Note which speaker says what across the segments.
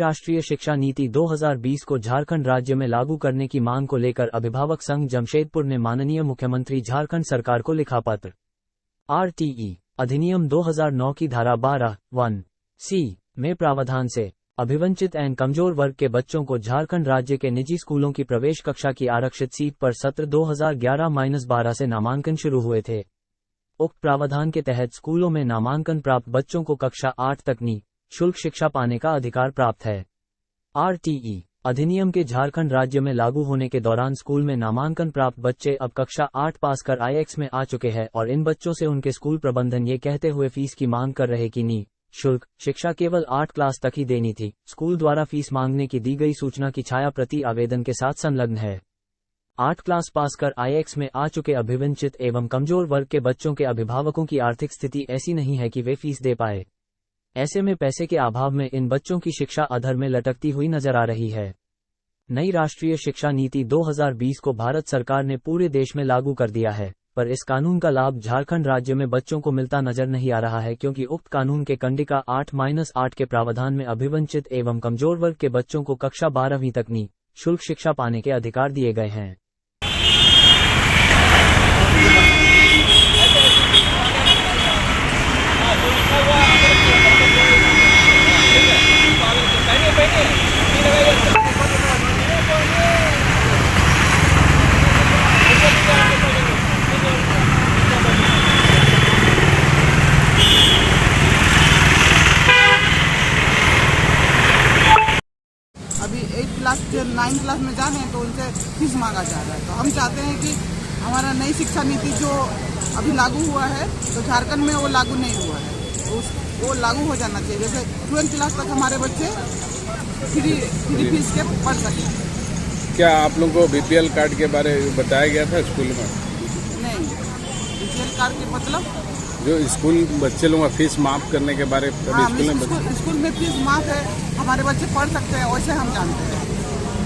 Speaker 1: राष्ट्रीय शिक्षा नीति 2020 को झारखंड राज्य में लागू करने की मांग को लेकर अभिभावक संघ जमशेदपुर ने माननीय मुख्यमंत्री झारखंड सरकार को लिखा पत्र। RTE अधिनियम 2009 की धारा 12(1)(c) में प्रावधान से अभिवंचित एवं कमजोर वर्ग के बच्चों को झारखंड राज्य के निजी स्कूलों की प्रवेश कक्षा की आरक्षित सीट पर सत्र 2011-12 से नामांकन शुरू हुए थे। उक्त प्रावधान के तहत स्कूलों में नामांकन प्राप्त बच्चों को कक्षा 8 तक निःशुल्क शिक्षा पाने का अधिकार प्राप्त है। RTE अधिनियम के झारखंड राज्य में लागू होने के दौरान स्कूल में नामांकन प्राप्त बच्चे अब कक्षा 8 पास कर IX में आ चुके हैं और इन बच्चों से उनके स्कूल प्रबंधन ये कहते हुए फीस की मांग कर रहे कि निःशुल्क शिक्षा केवल 8 क्लास तक ही देनी थी। स्कूल द्वारा फीस मांगने की दी गई सूचना की छाया प्रति आवेदन के साथ संलग्न है। 8 क्लास पास कर IX में आ चुके अभिवंचित एवं कमजोर वर्ग के बच्चों के अभिभावकों की आर्थिक स्थिति ऐसी नहीं है कि वे फीस दे पाए। ऐसे में पैसे के अभाव में इन बच्चों की शिक्षा अधर में लटकती हुई नजर आ रही है। नई राष्ट्रीय शिक्षा नीति 2020 को भारत सरकार ने पूरे देश में लागू कर दिया है, पर इस कानून का लाभ झारखंड राज्य में बच्चों को मिलता नजर नहीं आ रहा है, क्योंकि उक्त कानून के कंडिका 8-8 के प्रावधान में अभिवंचित एवं कमजोर वर्ग के बच्चों को कक्षा 12वीं तक निःशुल्क शिक्षा पाने के अधिकार दिए गए हैं।
Speaker 2: अभी 8 क्लास 9 क्लास में जाने हैं तो उनसे फीस मांगा जा रहा है। तो हम चाहते हैं कि हमारा नई शिक्षा नीति जो अभी लागू हुआ है तो झारखंड में वो लागू नहीं हुआ है, तो वो लागू हो जाना चाहिए। जैसे 12वीं क्लास तक हमारे बच्चे फ्री फीस के पढ़ सकें।
Speaker 3: क्या आप लोगों को BPL कार्ड के बारे में बताया गया था स्कूल में?
Speaker 2: नहीं, BPL कार्ड के मतलब
Speaker 3: जो स्कूल बच्चे लोगों का फीस माफ करने के बारे में
Speaker 2: स्कूल में फीस माफ है, हमारे बच्चे पढ़ सकते हैं, वैसे हम जानते हैं।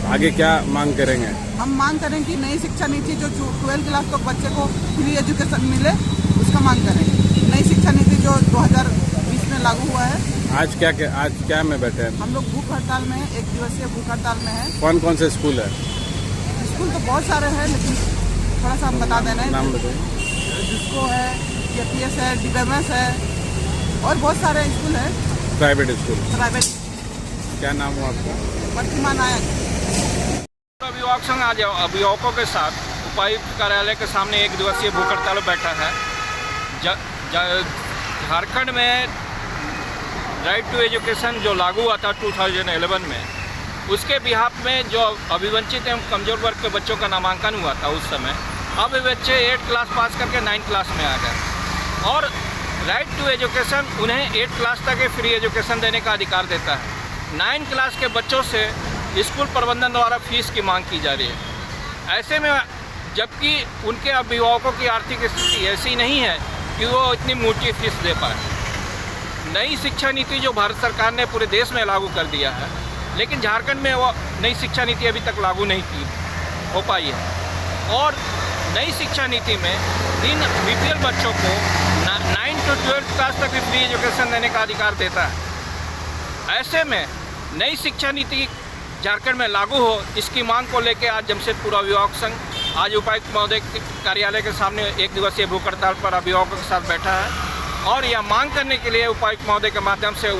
Speaker 3: आगे क्या मांग करेंगे?
Speaker 2: हम मांग करें कि नई शिक्षा नीति जो 12वीं क्लास तक बच्चे को फ्री एजुकेशन मिले, उसका मांग करेंगे। नई शिक्षा नीति जो 2020 में लागू हुआ है।
Speaker 3: आज क्या में बैठे हैं?
Speaker 2: हम लोग भूख हड़ताल में हैं, 1 दिवसीय भूख हड़ताल में है।
Speaker 3: कौन कौन से स्कूल है?
Speaker 2: स्कूल तो बहुत सारे हैं, लेकिन थोड़ा सा हम बता देना है।
Speaker 3: नाम बताइए।
Speaker 2: जिसको है KPS है, DBMS है और बहुत सारे स्कूल है।
Speaker 3: Private school?
Speaker 2: प्राइवेट।
Speaker 3: क्या नाम हुआ आपका?
Speaker 2: प्रतिमा नायक।
Speaker 4: अभिभावक संघ आज अभिभावकों के साथ उपायुक्त कार्यालय के सामने 1 दिवसीय भूख हड़ताल बैठा है। झारखंड में राइट टू एजुकेशन जो लागू हुआ था 2011 में, उसके बिहाफ में जो अभिवंचित एवं कमजोर वर्ग के बच्चों का नामांकन हुआ था उस समय, अब ये बच्चे 8 क्लास पास करके 9 क्लास में आ गए और राइट टू एजुकेशन उन्हें 8 क्लास तक फ्री एजुकेशन देने का अधिकार देता है। 9 क्लास के बच्चों से स्कूल प्रबंधन द्वारा फीस की मांग की जा रही है। ऐसे में जबकि उनके अभिभावकों की आर्थिक स्थिति ऐसी नहीं है कि वो इतनी मोटी फीस दे पाए। नई शिक्षा नीति जो भारत सरकार ने पूरे देश में लागू कर दिया है, लेकिन झारखंड में वो नई शिक्षा नीति अभी तक लागू नहीं हो पाई है और नई शिक्षा नीति में इन BPL बच्चों को 9 to 12 क्लास तक भी फ्री एजुकेशन देने का अधिकार देता है। ऐसे में नई शिक्षा नीति झारखंड में लागू हो, इसकी मांग को लेकर आज जमशेदपुर अभिभावक संघ आज उपायुक्त महोदय के कार्यालय के सामने 1 दिवसीय भूख हड़ताल पर अभिभावकों के साथ बैठा है और यह मांग करने के लिए उपायुक्त महोदय के माध्यम से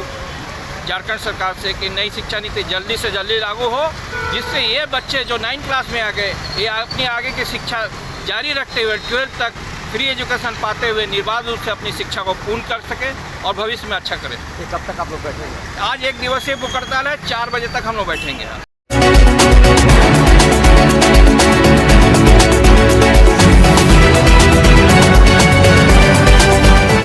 Speaker 4: झारखंड सरकार से कि नई शिक्षा नीति जल्दी से जल्दी लागू हो, जिससे ये बच्चे जो 9 क्लास में आ गए ये अपनी आगे की शिक्षा जारी रखते हुए 12 तक फ्री एजुकेशन पाते हुए निर्बाध रूप से अपनी शिक्षा को पूर्ण कर सके और भविष्य में अच्छा करें।
Speaker 5: कब तक आप लोग बैठेंगे?
Speaker 4: आज 1 दिवसीय भूख हड़ताल है, 4 बजे तक हम लोग बैठेंगे।